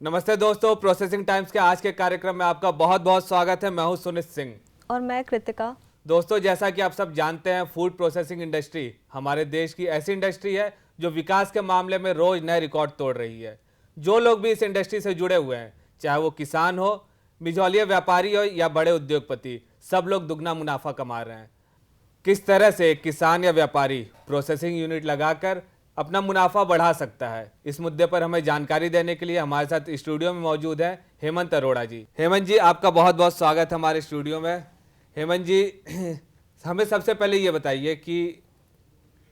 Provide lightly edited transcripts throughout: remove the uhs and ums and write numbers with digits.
नमस्ते दोस्तों, processing times के आज के कार्यक्रम में आपका बहुत बहुत स्वागत है। मैं हूं सुनित सिंह और मैं कृतिका। दोस्तों, जैसा कि आप सब जानते हैं, फूड प्रोसेसिंग इंडस्ट्री हमारे देश की ऐसी इंडस्ट्री है जो विकास के मामले में रोज नए रिकॉर्ड तोड़ रही है। जो लोग भी इस इंडस्ट्री से जुड़े हुए हैं, चाहे वो किसान हो, बिचौलिए व्यापारी हो या बड़े उद्योगपति, सब लोग दुगना मुनाफा कमा रहे हैं। किस तरह से एक किसान या व्यापारी प्रोसेसिंग यूनिट लगाकर अपना मुनाफा बढ़ा सकता है, इस मुद्दे पर हमें जानकारी देने के लिए हमारे साथ स्टूडियो में मौजूद है हेमंत अरोड़ा जी। हेमंत जी, आपका बहुत बहुत स्वागत है हमारे स्टूडियो में। हेमंत जी, हमें सबसे पहले ये बताइए कि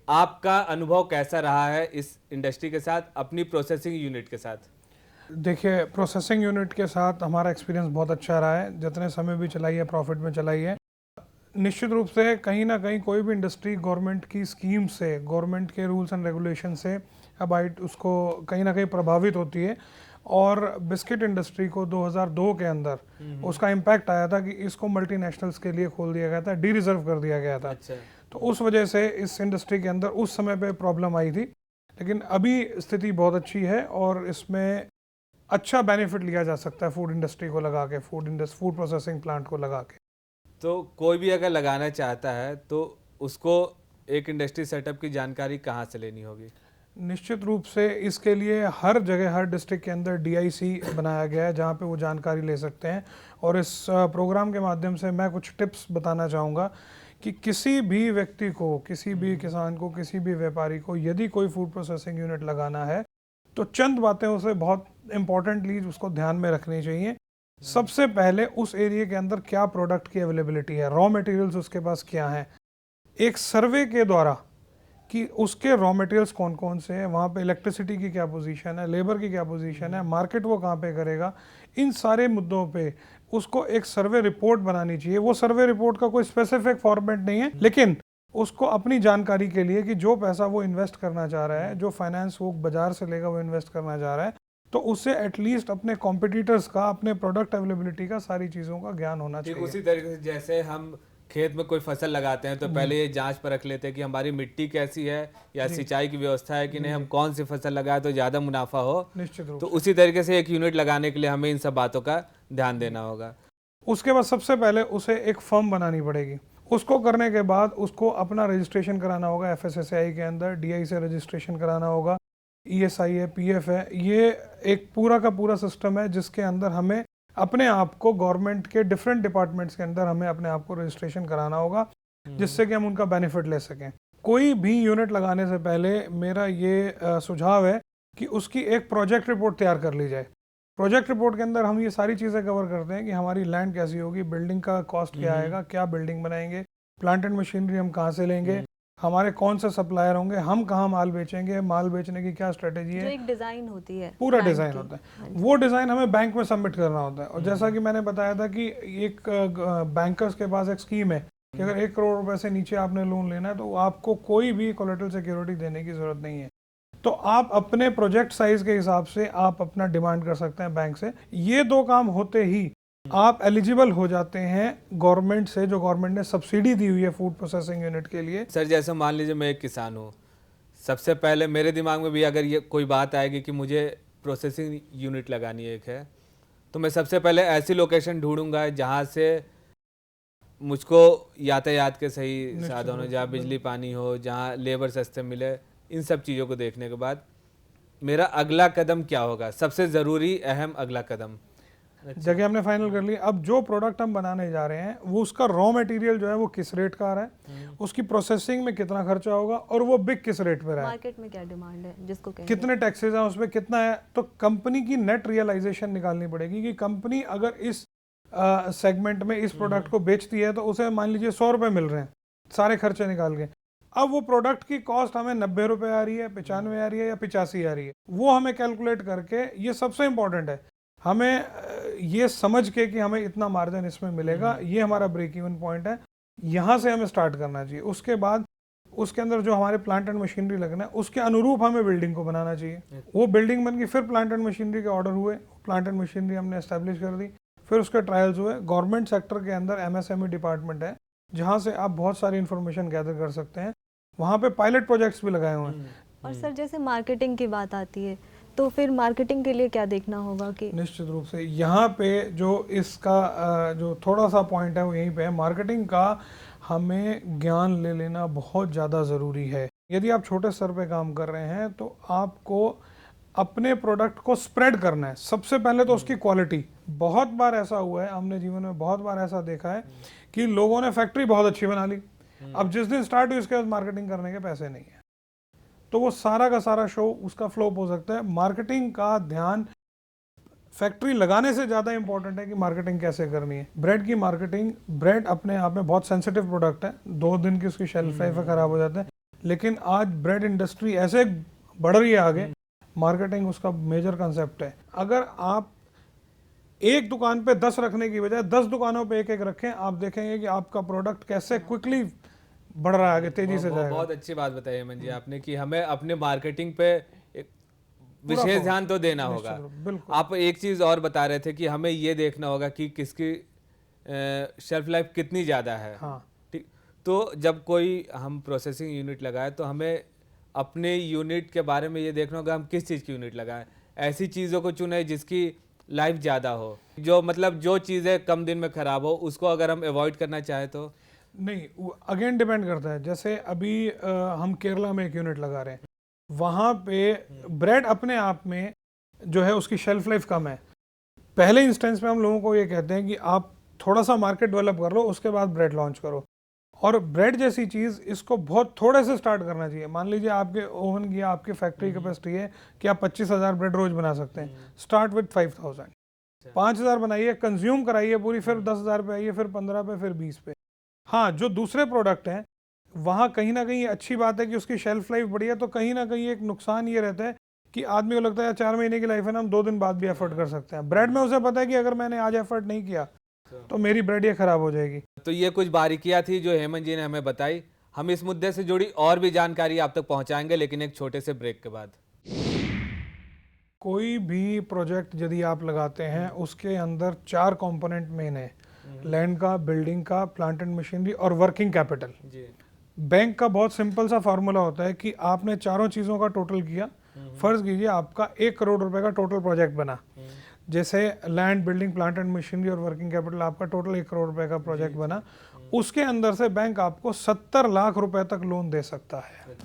आपका अनुभव कैसा रहा है इस इंडस्ट्री के साथ, अपनी प्रोसेसिंग यूनिट के साथ। देखिए, प्रोसेसिंग यूनिट के साथ हमारा एक्सपीरियंस बहुत अच्छा रहा है। जितने समय भी चलाई है, प्रॉफिट में चलाई है। निश्चित रूप से कहीं ना कहीं कोई भी इंडस्ट्री गवर्नमेंट की स्कीम से, गवर्नमेंट के रूल्स एंड रेगुलेशन से अबाइड उसको कहीं ना कहीं प्रभावित होती है। और बिस्किट इंडस्ट्री को 2002 के अंदर उसका इम्पैक्ट आया था कि इसको मल्टीनेशनल्स के लिए खोल दिया गया था, डी रिजर्व कर दिया गया था। अच्छा। तो उस वजह से इस इंडस्ट्री के अंदर उस समय पे प्रॉब्लम आई थी। लेकिन अभी स्थिति बहुत अच्छी है और इसमें अच्छा बेनिफिट लिया जा सकता है फूड इंडस्ट्री को लगा के, फूड प्रोसेसिंग प्लांट को लगा के। तो कोई भी अगर लगाना चाहता है तो उसको एक इंडस्ट्री सेटअप की जानकारी कहाँ से लेनी होगी? निश्चित रूप से इसके लिए हर जगह, हर डिस्ट्रिक्ट के अंदर डीआईसी बनाया गया है जहाँ पे वो जानकारी ले सकते हैं। और इस प्रोग्राम के माध्यम से मैं कुछ टिप्स बताना चाहूँगा कि किसी भी व्यक्ति को, किसी भी किसान को, किसी भी व्यापारी को यदि कोई फूड प्रोसेसिंग यूनिट लगाना है तो चंद बातें उसे बहुत इंपॉर्टेंटली उसको ध्यान में रखनी चाहिए। सबसे पहले उस एरिया के अंदर क्या प्रोडक्ट की अवेलेबिलिटी है, रॉ मटेरियल्स उसके पास क्या है। एक सर्वे के द्वारा कि उसके रॉ मटेरियल्स कौन कौन से हैं, वहाँ पे इलेक्ट्रिसिटी की क्या पोजीशन है, लेबर की क्या पोजीशन है, मार्केट वो कहाँ पे करेगा, इन सारे मुद्दों पे उसको एक सर्वे रिपोर्ट बनानी चाहिए। वो सर्वे रिपोर्ट का कोई स्पेसिफिक फॉर्मेट नहीं है, लेकिन उसको अपनी जानकारी के लिए कि जो पैसा वो इन्वेस्ट करना चाह रहा है, जो फाइनेंस वो बाजार से लेगा वो इन्वेस्ट करना चाह रहा है, तो उससे एटलीस्ट अपने कॉम्पिटिटर्स का, अपने प्रोडक्ट अवेलेबिलिटी का, सारी चीज़ों का ज्ञान होना ठीक चाहिए। उसी तरीके से जैसे हम खेत में कोई फसल लगाते हैं तो पहले ये जांच परख लेते हैं कि हमारी मिट्टी कैसी है या सिंचाई की व्यवस्था है कि नहीं, हम कौन सी फसल लगाए तो ज़्यादा मुनाफा हो। निश्चित रूप तो उसी तरीके से एक यूनिट लगाने के लिए हमें इन सब बातों का ध्यान देना होगा। उसके बाद सबसे पहले उसे एक फर्म बनानी पड़ेगी। उसको करने के बाद उसको अपना रजिस्ट्रेशन कराना होगा एफएसएसएआई के अंदर, डीआई से रजिस्ट्रेशन कराना होगा, ईएसआई है, पीएफ है। ये एक पूरा का पूरा सिस्टम है जिसके अंदर हमें अपने आप को गवर्नमेंट के डिफरेंट डिपार्टमेंट्स के अंदर हमें अपने आप को रजिस्ट्रेशन कराना होगा, जिससे कि हम उनका बेनिफिट ले सकें। कोई भी यूनिट लगाने से पहले मेरा ये सुझाव है कि उसकी एक प्रोजेक्ट रिपोर्ट तैयार कर ली जाए। प्रोजेक्ट रिपोर्ट के अंदर हम ये सारी चीज़ें कवर करते हैं कि हमारी लैंड कैसी होगी, बिल्डिंग का कॉस्ट क्या आएगा, क्या बिल्डिंग बनाएंगे, प्लांट एंड मशीनरी हम कहाँ से लेंगे, हमारे कौन से सप्लायर होंगे, हम कहाँ माल बेचेंगे, माल बेचने की क्या स्ट्रेटेजी जो है। एक डिजाइन होती है, पूरा प्लान डिज़ाइन की। होता है। हाँ जी। वो डिज़ाइन हमें बैंक में सबमिट करना होता है। और जैसा कि मैंने बताया था कि एक बैंकर्स के पास एक स्कीम है कि अगर 1 करोड़ रुपए से नीचे आपने लोन लेना है तो आपको कोई भी कोलेटरल सिक्योरिटी देने की जरूरत नहीं है। तो आप अपने प्रोजेक्ट साइज के हिसाब से आप अपना डिमांड कर सकते हैं बैंक से। ये दो काम होते ही आप एलिजिबल हो जाते हैं गवर्नमेंट से, जो गवर्नमेंट ने सब्सिडी दी हुई है फूड प्रोसेसिंग यूनिट के लिए। सर, जैसे मान लीजिए मैं एक किसान हूँ, सबसे पहले मेरे दिमाग में भी अगर ये कोई बात आएगी कि मुझे प्रोसेसिंग यूनिट लगानी एक है, तो मैं सबसे पहले ऐसी लोकेशन ढूंढूंगा जहाँ से मुझको यातायात के सही साधन हो, जहाँ बिजली पानी हो, जहाँ लेबर सस्ते मिले। इन सब चीज़ों को देखने के बाद मेरा अगला कदम क्या होगा, सबसे ज़रूरी अहम अगला कदम? जगह हमने फाइनल कर ली। अब जो प्रोडक्ट हम बनाने जा रहे हैं वो उसका रॉ मटेरियल जो है वो किस रेट का आ रहा है, उसकी प्रोसेसिंग में कितना खर्चा होगा और वो बिक किस रेट पे रहा है, मार्केट में क्या डिमांड है, जिसको कहेंगे। कितने टैक्सेस हैं उसमें, कितना है। तो कंपनी की नेट रियलाइजेशन निकालनी पड़ेगी कि कंपनी अगर इस सेगमेंट में इस प्रोडक्ट को बेचती है तो उसे मान लीजिए 100 रुपये मिल रहे हैं सारे खर्चे निकाल के। अब वो प्रोडक्ट की कॉस्ट हमें 90 रुपये आ रही है, 95 आ रही है या 85 आ रही है, वो हमें कैलकुलेट करके, ये सबसे इंपॉर्टेंट है, हमें ये समझ के कि हमें इतना मार्जिन इसमें मिलेगा, ये हमारा ब्रेक इवन पॉइंट है, यहाँ से हमें स्टार्ट करना चाहिए। उसके बाद उसके अंदर जो हमारे प्लांट एंड मशीनरी लगना है उसके अनुरूप हमें बिल्डिंग को बनाना चाहिए। वो बिल्डिंग बन गई, फिर प्लांट एंड मशीनरी के ऑर्डर हुए, प्लांट एंड मशीनरी हमने एस्टेब्लिश कर दी, फिर उसके ट्रायल्स हुए। गवर्नमेंट सेक्टर के अंदर एमएसएमई डिपार्टमेंट है जहाँ से आप बहुत सारी इन्फॉर्मेशन गैदर कर सकते हैं। वहाँ पे पायलट प्रोजेक्ट्स भी लगाए हुए हैं। और सर, जैसे मार्केटिंग की बात आती है तो फिर मार्केटिंग के लिए क्या देखना होगा कि निश्चित रूप से यहाँ पे जो इसका जो थोड़ा सा पॉइंट है वो यहीं पे है, मार्केटिंग का हमें ज्ञान ले लेना बहुत ज़्यादा ज़रूरी है। यदि आप छोटे स्तर पे काम कर रहे हैं तो आपको अपने प्रोडक्ट को स्प्रेड करना है। सबसे पहले तो उसकी क्वालिटी, बहुत बार ऐसा हुआ है, हमने जीवन में बहुत बार ऐसा देखा है कि लोगों ने फैक्ट्री बहुत अच्छी बना ली, अब जिस दिन स्टार्ट हुई उसके बाद मार्केटिंग करने के पैसे नहीं है, तो वो सारा का सारा शो उसका फ्लॉप हो सकता है। मार्केटिंग का ध्यान फैक्ट्री लगाने से ज़्यादा इंपॉर्टेंट है कि मार्केटिंग कैसे करनी है। ब्रेड की मार्केटिंग, ब्रेड अपने आप में बहुत सेंसिटिव प्रोडक्ट है, 2 दिन की उसकी शेल्फ लाइफ है, ख़राब हो जाता है, लेकिन आज ब्रेड इंडस्ट्री ऐसे बढ़ रही है आगे, मार्केटिंग उसका मेजर कंसेप्ट है। अगर आप एक दुकान पे 10 रखने की बजाय 10 दुकानों पे एक एक रखें, आप देखेंगे कि आपका प्रोडक्ट कैसे क्विकली बढ़ रहा है आगे, तेजी से जाएगा। बहुत अच्छी बात बताई हेमंत जी आपने कि हमें अपने मार्केटिंग पे एक विशेष ध्यान तो देना होगा। बिल्कुल। आप एक चीज और बता रहे थे कि हमें ये देखना होगा कि किसकी शेल्फ लाइफ कितनी ज़्यादा है। हाँ। ठीक, तो जब कोई हम प्रोसेसिंग यूनिट लगाए तो हमें अपने यूनिट के बारे में ये देखना होगा हम किस चीज़ की यूनिट लगाएं। ऐसी चीज़ों को चुने जिसकी लाइफ ज़्यादा हो, जो मतलब जो चीज़ें कम दिन में ख़राब हो, उसको अगर हम अवॉइड करना चाहें तो नहीं, अगेन डिपेंड करता है। जैसे अभी हम केरला में एक यूनिट लगा रहे हैं, वहाँ पे ब्रेड अपने आप में जो है उसकी शेल्फ लाइफ कम है। पहले इंस्टेंस में हम लोगों को ये कहते हैं कि आप थोड़ा सा मार्केट डेवलप कर लो, उसके बाद ब्रेड लॉन्च करो। और ब्रेड जैसी चीज़, इसको बहुत थोड़े से स्टार्ट करना चाहिए। मान लीजिए आपके ओवन की, आपकी फैक्ट्री कैपेसिटी है कि आप 25,000 ब्रेड रोज बना सकते हैं। स्टार्ट विद 5,000, 5,000 बनाइए, कंज्यूम कराइए पूरी, फिर 10,000 पे आइए, फिर 15 पे, फिर 20 पे। हाँ, जो दूसरे प्रोडक्ट हैं वहाँ कहीं ना कहीं अच्छी बात है कि उसकी शेल्फ लाइफ बढ़ी है, तो कहीं ना कहीं एक नुकसान ये रहता है कि आदमी को लगता है 4 महीने की लाइफ है ना, हम 2 दिन बाद भी एफर्ट कर सकते हैं। ब्रेड में उसे पता है कि अगर मैंने आज एफर्ट नहीं किया तो मेरी ब्रेड ये खराब हो जाएगी। तो ये कुछ बारीकियां थी जो हेमंत जी ने हमें बताई। हम इस मुद्दे से जुड़ी और भी जानकारी आप तक पहुंचाएंगे, लेकिन एक छोटे से ब्रेक के बाद। कोई भी प्रोजेक्ट यदि आप लगाते हैं उसके अंदर 4 कंपोनेंट मेन है, लैंड का, बिल्डिंग का, प्लांट एंड मशीनरी और वर्किंग कैपिटल। बैंक का बहुत सिंपल सा फार्मूला होता है कि आपने चारों चीज़ों का टोटल किया, फर्ज कीजिए आपका 1 करोड़ रुपए का टोटल प्रोजेक्ट बना, जैसे land, building, plant and machinery और वर्किंग कैपिटल आपका टोटल 1 करोड़ रुपए का प्रोजेक्ट बना, उसके अंदर से बैंक आपको 70 लाख रुपए तक लोन दे सकता है।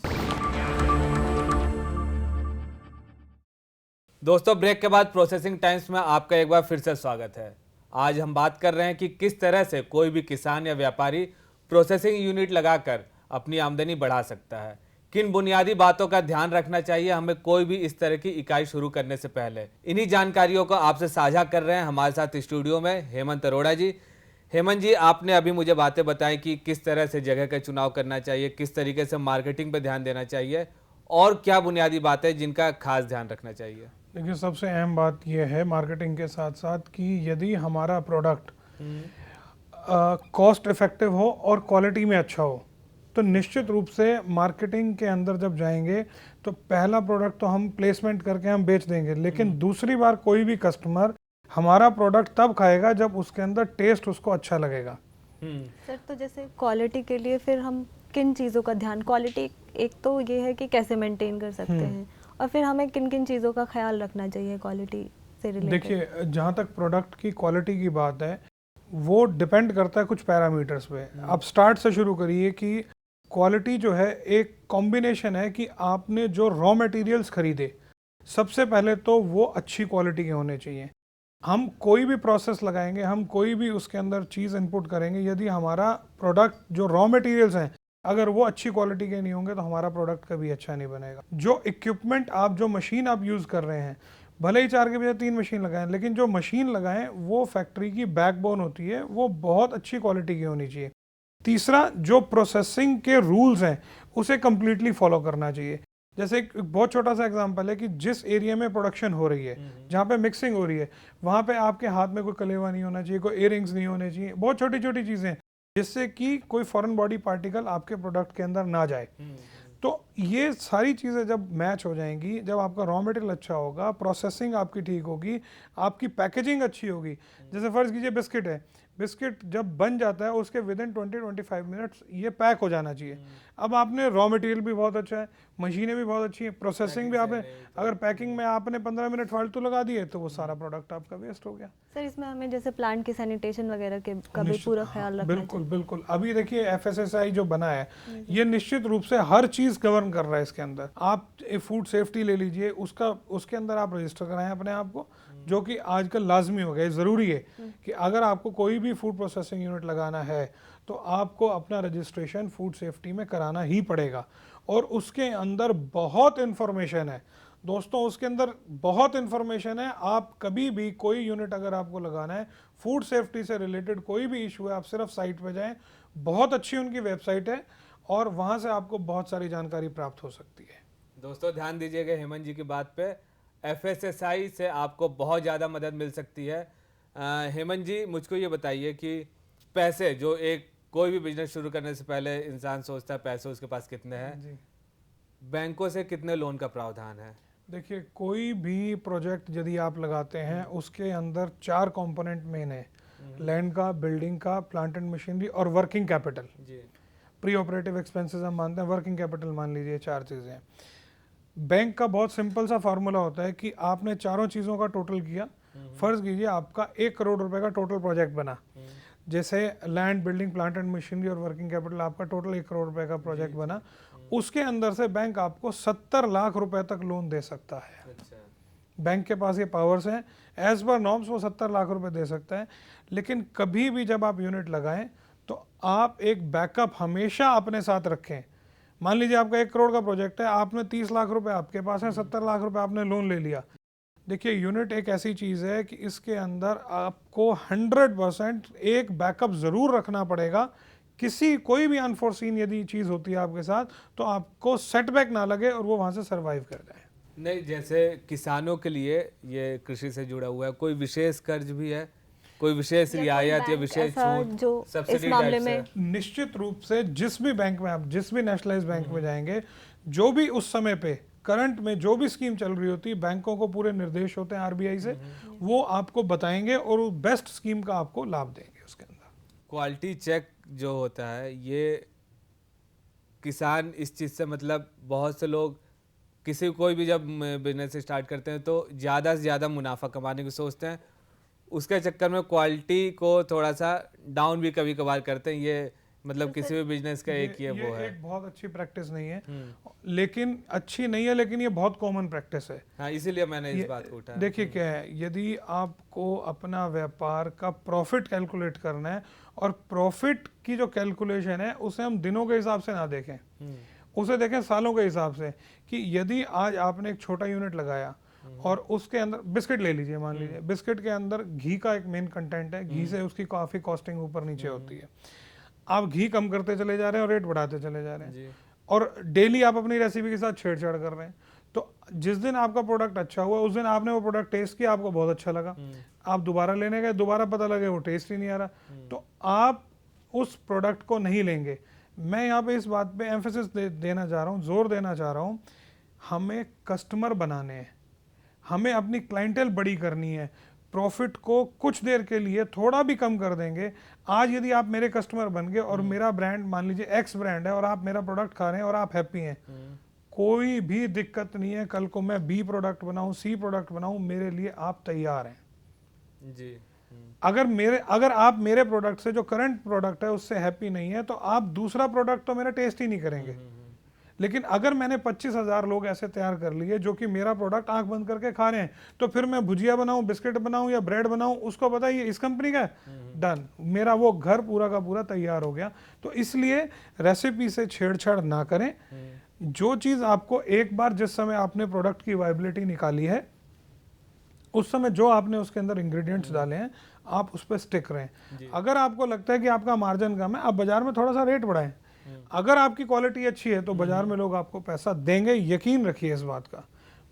दोस्तों, ब्रेक के बाद प्रोसेसिंग टाइम्स में आपका एक बार फिर से स्वागत है। आज हम बात कर रहे हैं कि किस तरह से कोई भी किसान या व्यापारी प्रोसेसिंग यूनिट लगाकर अपनी आमदनी बढ़ा सकता है, किन बुनियादी बातों का ध्यान रखना चाहिए हमें कोई भी इस तरह की इकाई शुरू करने से पहले। इन्हीं जानकारियों को आपसे साझा कर रहे हैं हमारे साथ स्टूडियो में हेमंत अरोड़ा जी। हेमंत जी, आपने अभी मुझे बातें बताई कि किस तरह से जगह का चुनाव करना चाहिए, किस तरीके से मार्केटिंग पे ध्यान देना चाहिए, और क्या बुनियादी बातें जिनका खास ध्यान रखना चाहिए। देखिए, सबसे अहम बात यह है मार्केटिंग के साथ साथ कि यदि हमारा प्रोडक्ट कॉस्ट इफेक्टिव हो और क्वालिटी में अच्छा हो, तो निश्चित रूप से मार्केटिंग के अंदर जब जाएंगे तो पहला प्रोडक्ट तो हम प्लेसमेंट करके हम बेच देंगे, लेकिन दूसरी बार कोई भी कस्टमर हमारा प्रोडक्ट तब खाएगा जब उसके अंदर टेस्ट उसको अच्छा लगेगा। सर, तो जैसे क्वालिटी के लिए फिर हम किन चीज़ों का ध्यान, क्वालिटी एक तो ये है कि कैसे मेंटेन कर सकते हैं, और फिर हमें किन किन चीज़ों का ख्याल रखना चाहिए क्वालिटी से रिलेटेड। देखिए, जहाँ तक प्रोडक्ट की क्वालिटी की बात है वो डिपेंड करता है कुछ पैरामीटर्स पे। आप स्टार्ट से शुरू करिए कि क्वालिटी जो है एक कॉम्बिनेशन है कि आपने जो रॉ मटेरियल्स खरीदे, सबसे पहले तो वो अच्छी क्वालिटी के होने चाहिए। हम कोई भी प्रोसेस लगाएंगे, हम कोई भी उसके अंदर चीज़ इनपुट करेंगे, यदि हमारा प्रोडक्ट जो रॉ मटेरियल्स हैं अगर वो अच्छी क्वालिटी के नहीं होंगे तो हमारा प्रोडक्ट कभी अच्छा नहीं बनेगा। जो इक्विपमेंट आप, जो मशीन आप यूज़ कर रहे हैं, भले ही 4 के बजाय 3 मशीन लगाएं, लेकिन जो मशीन लगाएं वो फैक्ट्री की बैकबोन होती है, वो बहुत अच्छी क्वालिटी की होनी चाहिए। तीसरा, जो प्रोसेसिंग के रूल्स हैं उसे कम्प्लीटली फॉलो करना चाहिए। जैसे एक बहुत छोटा सा एग्जांपल है कि जिस एरिया में प्रोडक्शन हो रही है, जहाँ पे मिक्सिंग हो रही है, वहाँ पे आपके हाथ में कोई कलेवा नहीं होना चाहिए, कोई इयररिंग्स नहीं होने चाहिए, बहुत छोटी छोटी चीज़ें जिससे कि कोई फॉरेन बॉडी पार्टिकल आपके प्रोडक्ट के अंदर ना जाए। तो ये सारी चीज़ें जब मैच हो जाएंगी, जब आपका रॉ मटेरियल अच्छा होगा, प्रोसेसिंग आपकी ठीक होगी, आपकी पैकेजिंग अच्छी होगी। जैसे फ़र्ज़ कीजिए बिस्किट है, बिस्किट जब बन जाता है उसके विद इन 20-25 मिनट्स ये पैक हो जाना चाहिए। अब आपने रॉ मटेरियल भी बहुत अच्छा है, मशीनें भी बहुत अच्छी हैं, प्रोसेसिंग भी आपने, अगर पैकिंग में आपने 15 मिनट फालतू लगा दिए तो वो सारा प्रोडक्ट आपका वेस्ट हो गया। सर इसमें हमें जैसे प्लांट की सैनिटेशन वगैरह के का भी पूरा ख्याल रखना बिल्कुल बिल्कुल। अभी देखिए FSSAI जो बना है ये निश्चित रूप से हर चीज गवर्न कर रहा है इसके अंदर। आप फूड सेफ्टी ले लीजिए, उसका उसके अंदर आप रजिस्टर कराएं अपने आप को, जो कि आजकल लाजमी हो गया, ज़रूरी है कि अगर आपको कोई भी फूड प्रोसेसिंग यूनिट लगाना है तो आपको अपना रजिस्ट्रेशन फूड सेफ्टी में कराना ही पड़ेगा। और उसके अंदर बहुत इन्फॉर्मेशन है दोस्तों, उसके अंदर बहुत इन्फॉर्मेशन है। आप कभी भी कोई यूनिट अगर आपको लगाना है, फूड सेफ्टी से रिलेटेड कोई भी इशू है, आप सिर्फ साइट पे जाएं, बहुत अच्छी उनकी वेबसाइट है और वहाँ से आपको बहुत सारी जानकारी प्राप्त हो सकती है। दोस्तों ध्यान दीजिएगा हेमंत जी की बात पे, FSSAI से आपको बहुत ज़्यादा मदद मिल सकती है। हेमंत जी मुझको ये बताइए कि पैसे जो एक कोई भी बिजनेस शुरू करने से पहले इंसान सोचता है पैसे उसके पास कितने हैं, जी बैंकों से कितने लोन का प्रावधान है? देखिए, कोई भी प्रोजेक्ट यदि आप लगाते हैं उसके अंदर 4 कंपोनेंट मेन है, लैंड का, बिल्डिंग का, प्लांट एंड मशीनरी और वर्किंग कैपिटल। जी प्री ऑपरेटिव एक्सपेंसेस हम मानते हैं, वर्किंग कैपिटल मान लीजिए, 4 चीज़ें हैं। बैंक का बहुत सिंपल सा फार्मूला होता है कि आपने चारों चीज़ों का टोटल किया, फर्ज कीजिए आपका 1 करोड़ रुपए का टोटल प्रोजेक्ट बना, जैसे land, building, plant and machinery और वर्किंग कैपिटल आपका टोटल 1 करोड़ रुपए का प्रोजेक्ट बना, उसके अंदर से बैंक आपको 70 लाख रुपए तक लोन दे सकता है। अच्छा, बैंक के पास ये पावर्स हैं, एज पर नॉर्म्स वो 70 लाख रुपए दे सकता है। लेकिन कभी भी जब आप यूनिट लगाएं तो आप एक बैकअप हमेशा अपने साथ रखें। मान लीजिए आपका 1 करोड़ का प्रोजेक्ट है, आपने 30 लाख रुपए आपके पास है, 70 लाख रुपए आपने लोन ले लिया। देखिए, यूनिट एक ऐसी चीज़ है कि इसके अंदर आपको 100% एक बैकअप ज़रूर रखना पड़ेगा। कोई भी अनफोर्सीन यदि चीज़ होती है आपके साथ तो आपको सेटबैक ना लगे और वो वहाँ से सर्वाइव कर जाए। नहीं जैसे किसानों के लिए ये कृषि से जुड़ा हुआ है, कोई विशेष कर्ज भी है, कोई विशेष रियायत या विशेष छूट, जो इस मामले में? निश्चित रूप से जिस भी बैंक में आप, जिस भी नेशनलाइज बैंक में जाएंगे, जो भी उस समय पे करंट में जो भी स्कीम चल रही होती है, बैंकों को पूरे निर्देश होते हैं RBI से, वो आपको बताएंगे और बेस्ट स्कीम का आपको लाभ देंगे। उसके अंदर क्वालिटी चेक जो होता है, ये किसान इस चीज़ से मतलब बहुत से लोग कोई भी जब बिजनेस स्टार्ट करते हैं तो ज़्यादा से ज़्यादा मुनाफा कमाने की सोचते हैं, उसके चक्कर में क्वालिटी को थोड़ा सा डाउन भी कभी कभार करते हैं। ये मतलब किसी भी बिजनेस का एक ये वो है। एक बहुत अच्छी प्रैक्टिस नहीं है, लेकिन अच्छी नहीं है, लेकिन ये बहुत कॉमन प्रैक्टिस है। हाँ, इसीलिए मैंने इस बात को उठाया। देखिए क्या है, यदि आपको अपना व्यापार का प्रॉफिट कैलकुलेट करना है, और प्रॉफिट की जो कैलकुलेशन है उसे हम दिनों के हिसाब से ना देखें, उसे देखें सालों के हिसाब से। कि यदि आज आपने एक छोटा यूनिट लगाया और उसके अंदर बिस्किट ले लीजिए, मान लीजिए बिस्किट के अंदर घी का एक मेन कंटेंट है, घी से उसकी काफ़ी कॉस्टिंग ऊपर नीचे होती है। आप घी कम करते चले जा रहे हैं और रेट बढ़ाते चले जा रहे हैं, और डेली आप अपनी रेसिपी के साथ छेड़छाड़ कर रहे हैं। तो जिस दिन आपका प्रोडक्ट अच्छा हुआ, उस दिन आपने वो प्रोडक्ट टेस्ट किया, आपको बहुत अच्छा लगा, आप दोबारा लेने गए, दोबारा पता लगे वो टेस्ट ही नहीं आ रहा, तो आप उस प्रोडक्ट को नहीं लेंगे। मैं यहाँ पे इस बात पे एम्फेसिस देना चाह रहा हूँ, जोर देना चाह रहा हूँ, हमें कस्टमर बनाने हैं, हमें अपनी क्लाइंटेल बड़ी करनी है। प्रॉफिट को कुछ देर के लिए थोड़ा भी कम कर देंगे। आज यदि आप मेरे कस्टमर बन गए और मेरा ब्रांड मान लीजिए X ब्रांड है और आप मेरा प्रोडक्ट खा रहे हैं और आप हैप्पी हैं, कोई भी दिक्कत नहीं है। कल को मैं B प्रोडक्ट बनाऊं, C प्रोडक्ट बनाऊं, मेरे लिए आप तैयार हैं जी। अगर आप मेरे प्रोडक्ट से, जो करंट प्रोडक्ट है उससे हैप्पी नहीं है, तो आप दूसरा प्रोडक्ट तो मेरा टेस्ट ही नहीं करेंगे। लेकिन अगर मैंने 25,000 लोग ऐसे तैयार कर लिए जो कि मेरा प्रोडक्ट आंख बंद करके खा रहे हैं, तो फिर मैं भुजिया बनाऊं, बिस्किट बनाऊं या ब्रेड बनाऊं, उसको पता ही इस कंपनी का है, डन, मेरा वो घर पूरा का पूरा तैयार हो गया। तो इसलिए रेसिपी से छेड़छाड़ ना करें। जो चीज़ आपको एक बार, जिस समय आपने प्रोडक्ट की वायबिलिटी निकाली है, उस समय जो आपने उसके अंदर इंग्रेडिएंट्स डाले हैं, आप उस पर स्टिक रहें। अगर आपको लगता है कि आपका मार्जिन कम है, आप बाजार में थोड़ा सा रेट बढ़ाएं। अगर आपकी क्वालिटी अच्छी है तो बाजार में लोग आपको पैसा देंगे, यकीन रखिए इस बात का।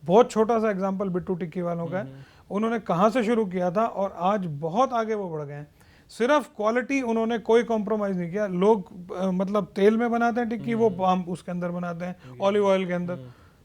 बहुत छोटा सा एग्जांपल बिट्टू टिक्की वालों का है, उन्होंने कहाँ से शुरू किया था और आज बहुत आगे वो बढ़ गए हैं। सिर्फ क्वालिटी, उन्होंने कोई कॉम्प्रोमाइज़ नहीं किया। लोग मतलब तेल में बनाते हैं टिक्की, वो उसके अंदर बनाते हैं, ऑलिव ऑयल के अंदर।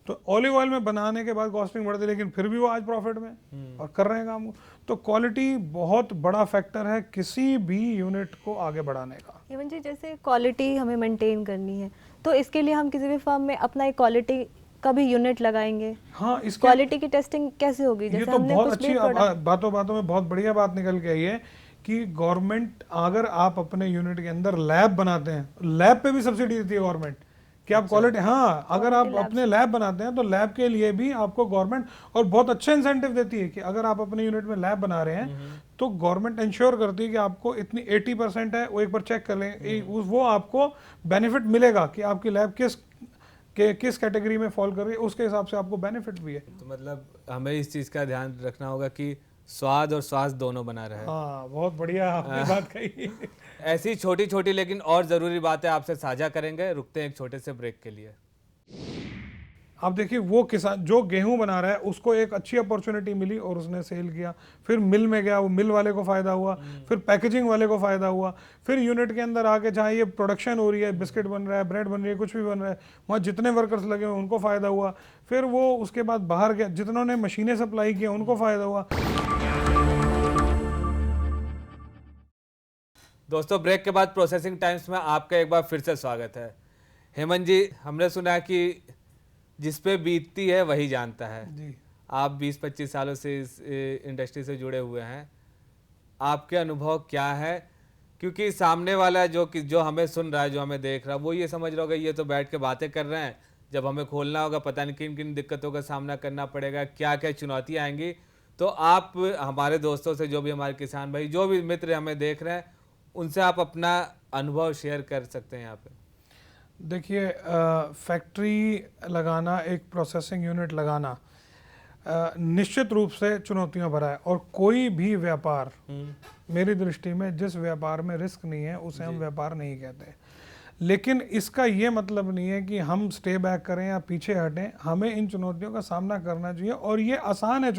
तो ऑलिव ऑयल में बनाने के बाद कॉस्टिंग बढ़ती, लेकिन फिर भी वो आज प्रॉफिट में और कर रहे हैं काम को। तो क्वालिटी बहुत बड़ा फैक्टर है किसी भी यूनिट को आगे बढ़ाने का। इवन जी जैसे क्वालिटी हमें मेंटेन करनी है, तो इसके लिए हम किसी भी फर्म में अपना एक क्वालिटी का भी यूनिट लगाएंगे। हाँ, इसके क्वालिटी की टेस्टिंग कैसे होगी? ये जैसे तो हमने बहुत कुछ भी अच्छी product- बातों बातों में बहुत बढ़िया बात निकल के आई है कि गवर्नमेंट, अगर आप अपने यूनिट के अंदर लैब बनाते हैं, लैब पे भी सब्सिडी देती है गवर्नमेंट कि आप क्वालिटी, हाँ, अगर आप अपने लैब बनाते हैं तो लैब के लिए भी आपको गवर्नमेंट और बहुत अच्छा इंसेंटिव देती है कि अगर आप अपने यूनिट में लैब बना रहे हैं तो गवर्नमेंट इंश्योर करती है कि आपको इतनी 80% है, वो एक बार चेक कर लें, वो आपको बेनिफिट मिलेगा कि आपकी लैब किस कैटेगरी में फॉल कर रही है, उसके हिसाब से आपको बेनिफिट भी है। तो मतलब हमें इस चीज़ का ध्यान रखना होगा कि स्वाद और स्वास्थ्य दोनों बना रहे। हाँ, बहुत बढ़िया आपने बात कही। ऐसी छोटी छोटी लेकिन और ज़रूरी बातें आपसे साझा करेंगे। रुकते हैं एक छोटे से ब्रेक के लिए। आप देखिए, वो किसान जो गेहूं बना रहा है उसको एक अच्छी अपॉर्चुनिटी मिली और उसने सेल किया, फिर मिल में गया, वो मिल वाले को फ़ायदा हुआ, फिर पैकेजिंग वाले को फ़ायदा हुआ, फिर यूनिट के अंदर आके जहाँ ये प्रोडक्शन हो रही है, बिस्किट बन रहा है, ब्रेड बन रही है, कुछ भी बन रहा है, वहाँ जितने वर्कर्स लगे हुए उनको फ़ायदा हुआ, फिर वो उसके बाद बाहर गया, जितनों ने मशीनें सप्लाई की उनको फ़ायदा हुआ। दोस्तों, ब्रेक के बाद प्रोसेसिंग टाइम्स में आपका एक बार फिर से स्वागत है। हेमंत जी, हमने सुना कि जिस पे बीतती है वही जानता है जी। आप 20-25 सालों से इस इंडस्ट्री से जुड़े हुए हैं, आपके अनुभव क्या है? क्योंकि सामने वाला जो हमें सुन रहा है, जो हमें देख रहा है, वो ये समझ रहा होगा ये तो बैठ के बातें कर रहे हैं, जब हमें खोलना होगा पता नहीं किन किन दिक्कतों का सामना करना पड़ेगा, क्या क्या चुनौतियाँ आएंगी। तो आप हमारे दोस्तों से, जो भी हमारे किसान भाई, जो भी मित्र हमें देख रहे हैं, उनसे आप अपना अनुभव शेयर कर सकते हैं यहाँ पे। देखिए, फैक्ट्री लगाना, एक प्रोसेसिंग यूनिट लगाना निश्चित रूप से चुनौतियां भरा है, और कोई भी व्यापार मेरी दृष्टि में जिस व्यापार में रिस्क नहीं है उसे हम व्यापार नहीं कहते। लेकिन इसका ये मतलब नहीं है कि हम स्टे बैक करें या पीछे हटें, हमें इन चुनौतियों का सामना करना चाहिए, और ये आसान है।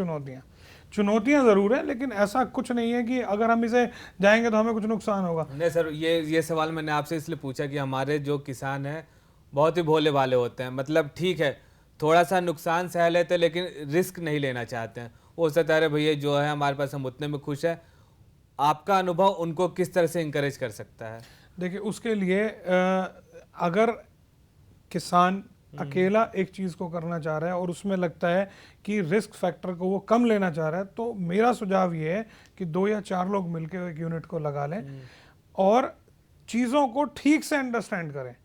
चुनौतियां ज़रूर है, लेकिन ऐसा कुछ नहीं है कि अगर हम इसे जाएंगे तो हमें कुछ नुकसान होगा। नहीं सर, ये सवाल मैंने आपसे इसलिए पूछा कि हमारे जो किसान हैं बहुत ही भोले भाले होते हैं। मतलब ठीक है, थोड़ा सा नुकसान सह लेते हैं, लेकिन रिस्क नहीं लेना चाहते हैं। वो सोचता है भैया जो है हमारे पास, हम उतने में खुश है। आपका अनुभव उनको किस तरह से इंकरेज कर सकता है? देखिए, उसके लिए अगर किसान अकेला एक चीज़ को करना चाह रहा है और उसमें लगता है कि रिस्क फैक्टर को वो कम लेना चाह रहा है, तो मेरा सुझाव ये है कि 2 या 4 लोग मिलकर एक यूनिट को लगा लें और चीज़ों को ठीक से अंडरस्टैंड करें।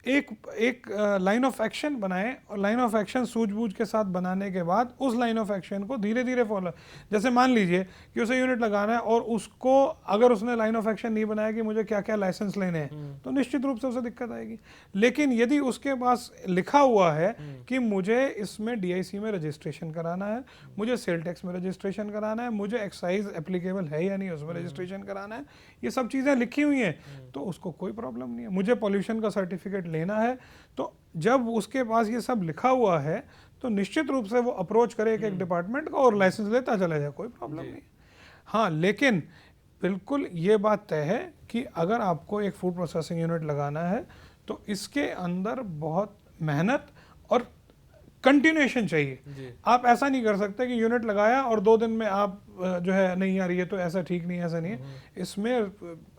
एक लाइन ऑफ एक्शन बनाएं, और लाइन ऑफ एक्शन सूझबूझ के साथ बनाने के बाद उस लाइन ऑफ एक्शन को धीरे धीरे फॉलो। जैसे मान लीजिए कि उसे यूनिट लगाना है और उसको, अगर उसने लाइन ऑफ एक्शन नहीं बनाया कि मुझे क्या क्या लाइसेंस लेने हैं, तो निश्चित रूप से उसे दिक्कत आएगी। लेकिन यदि उसके पास लिखा हुआ है कि मुझे इसमें DIC में रजिस्ट्रेशन कराना है, मुझे सेल टैक्स में रजिस्ट्रेशन कराना है, मुझे एक्साइज एप्लीकेबल है या नहीं उसमें रजिस्ट्रेशन कराना है, ये सब चीज़ें लिखी हुई हैं, तो उसको कोई प्रॉब्लम नहीं है। मुझे पॉल्यूशन का सर्टिफिकेट लेना है, तो जब उसके पास ये सब लिखा हुआ है तो निश्चित रूप से वो अप्रोच करे एक डिपार्टमेंट को और लाइसेंस लेता चला जाए, कोई प्रॉब्लम नहीं। हाँ, लेकिन बिल्कुल ये बात तय है कि अगर आपको एक फूड प्रोसेसिंग यूनिट लगाना है तो इसके अंदर बहुत मेहनत और कंटिन्यूएशन चाहिए। आप ऐसा नहीं कर सकते कि यूनिट लगाया और 2 दिन में आप जो है, नहीं यार ये तो ऐसा ठीक नहीं है, ऐसा नहीं है। इसमें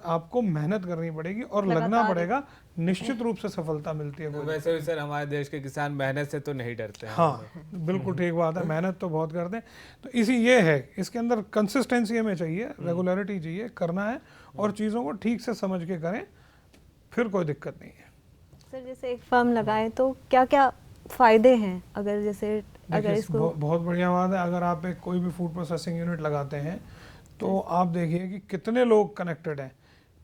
आपको मेहनत करनी पड़ेगी और लगना पड़ेगा, निश्चित रूप से सफलता मिलती है। वैसे भी सर हमारे देश के किसान मेहनत से तो नहीं डरते हैं। हाँ, बिल्कुल ठीक बात है, मेहनत तो बहुत करते हैं। तो इसी ये है, इसके अंदर कंसिस्टेंसी हमें चाहिए, रेगुलरिटी चाहिए, करना है और चीज़ों को ठीक से समझ के करें, फिर कोई दिक्कत नहीं है। सर जैसे एक फर्म लगाए तो क्या क्या फायदे हैं? अगर जैसे अगर इसको बहुत बढ़िया बात है। अगर आप एक कोई भी फूड प्रोसेसिंग यूनिट लगाते हैं तो आप देखिए कि कितने लोग कनेक्टेड हैं।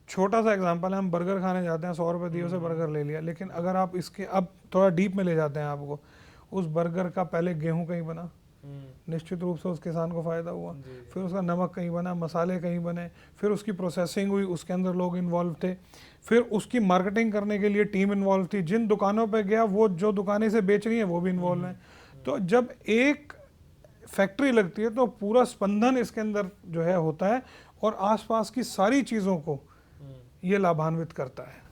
छोटा सा एग्जांपल है, हम बर्गर खाने जाते हैं, 100 रुपये दिए उसे बर्गर ले लिया, लेकिन अगर आप इसके अब थोड़ा डीप में ले जाते हैं आपको, उस बर्गर का पहले गेहूं कहीं बना, निश्चित रूप से उस किसान को फ़ायदा हुआ, फिर उसका नमक कहीं बना, मसाले कहीं बने, फिर उसकी प्रोसेसिंग हुई, उसके अंदर लोग इन्वॉल्व थे, फिर उसकी मार्केटिंग करने के लिए टीम इन्वॉल्व थी, जिन दुकानों पे गया वो जो दुकानें से बेच रही हैं वो भी इन्वॉल्व हैं। तो जब एक फैक्ट्री लगती है तो पूरा स्पंदन इसके अंदर जो है होता है और आसपास की सारी चीज़ों को ये लाभान्वित करता है।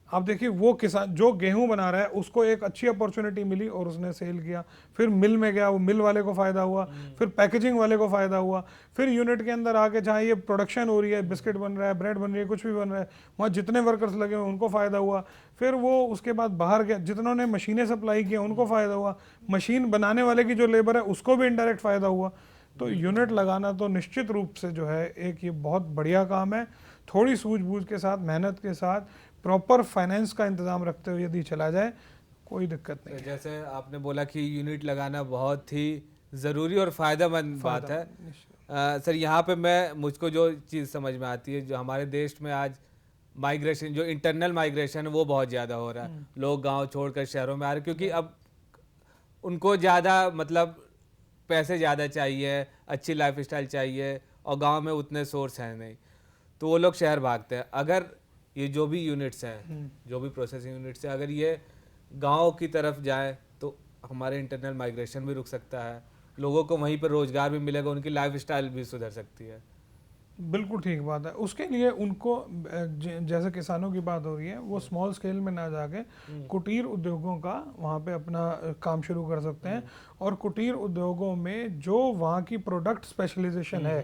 आप देखिए वो किसान जो गेहूं बना रहा है उसको एक अच्छी अपॉर्चुनिटी मिली और उसने सेल किया, फिर मिल में गया, वो मिल वाले को फायदा हुआ, फिर पैकेजिंग वाले को फायदा हुआ, फिर यूनिट के अंदर आके जहाँ ये प्रोडक्शन हो रही है, बिस्किट बन रहा है, ब्रेड बन रही है, कुछ भी बन रहा है, वहाँ जितने वर्कर्स लगे हुए उनको फायदा हुआ, फिर वो उसके बाद बाहर गया, जितनों ने मशीनें सप्लाई की उनको फायदा हुआ, मशीन बनाने वाले की जो लेबर है उसको भी इनडायरेक्ट फायदा हुआ। तो यूनिट लगाना तो निश्चित रूप से जो है एक ये बहुत बढ़िया काम है। थोड़ी सूझबूझ के साथ, मेहनत के साथ, प्रॉपर फाइनेंस का इंतजाम रखते हुए यदि चला जाए कोई दिक्कत नहीं है। जैसे आपने बोला कि यूनिट लगाना बहुत ही ज़रूरी और फ़ायदेमंद बात है। सर यहाँ पे मुझको जो चीज़ समझ में आती है, जो हमारे देश में आज माइग्रेशन, जो इंटरनल माइग्रेशन है वो बहुत ज़्यादा हो रहा है। लोग गांव छोड़कर शहरों में आ रहे हैं क्योंकि अब उनको ज़्यादा मतलब पैसे ज़्यादा चाहिए, अच्छी लाइफस्टाइल चाहिए और गांव में उतने सोर्स हैं नहीं, तो वो लोग शहर भागते हैं। अगर ये जो भी यूनिट्स हैं, जो भी प्रोसेसिंग यूनिट्स हैं, अगर ये गांव की तरफ जाए तो हमारे इंटरनल माइग्रेशन भी रुक सकता है, लोगों को वहीं पर रोजगार भी मिलेगा, उनकी लाइफस्टाइल भी सुधर सकती है। बिल्कुल ठीक बात है। उसके लिए उनको जैसे किसानों की बात हो रही है, वो स्मॉल स्केल में ना जाके कुटीर उद्योगों का वहाँ पे अपना काम शुरू कर सकते हैं, और कुटीर उद्योगों में जो वहाँ की प्रोडक्ट स्पेशलाइजेशन है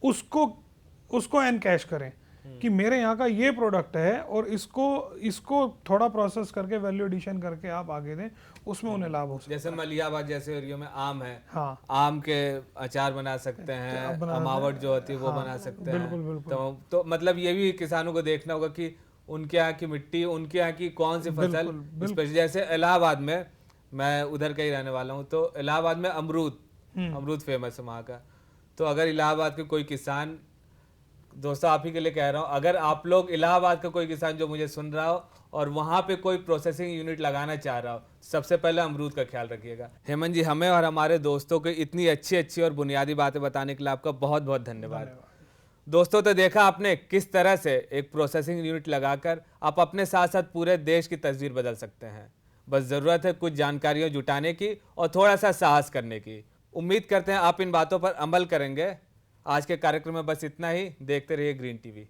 उसको एनकैश करें कि मेरे यहाँ का ये प्रोडक्ट है और इसको थोड़ा प्रोसेस करके वैल्यू एडिशन करके आप आगे दें, उसमें उन्हें लाभ हो सकता है। जैसे मलियाबाद जैसे एरिया में आम है, हाँ, आम के अचार बना सकते हैं, अमावट जो होती है वो बना सकते हैं। बिल्कुल बिल्कुल। तो मतलब ये भी किसानों को देखना होगा कि उनके यहाँ की मिट्टी, उनके यहाँ की कौन सी फसल स्पेशल। जैसे इलाहाबाद में, मैं उधर का ही रहने वाला हूँ, तो इलाहाबाद में अमरूद फेमस है वहाँ का। तो अगर इलाहाबाद के कोई किसान, दोस्तों आप ही के लिए कह रहा हूँ, अगर आप लोग इलाहाबाद का कोई किसान जो मुझे सुन रहा हो और वहाँ पे कोई प्रोसेसिंग यूनिट लगाना चाह रहा हो, सबसे पहले अमरूद का ख्याल रखिएगा। हेमंत जी, हमें और हमारे दोस्तों को इतनी अच्छी अच्छी और बुनियादी बातें बताने के लिए आपका बहुत बहुत धन्यवाद। दोस्तों, तो देखा आपने किस तरह से एक प्रोसेसिंग यूनिट लगाकर आप अपने साथ साथ पूरे देश की तस्वीर बदल सकते हैं। बस ज़रूरत है कुछ जानकारियाँ जुटाने की और थोड़ा सा साहस करने की। उम्मीद करते हैं आप इन बातों पर अमल करेंगे। आज के कार्यक्रम में बस इतना ही। देखते रहिए ग्रीन टीवी।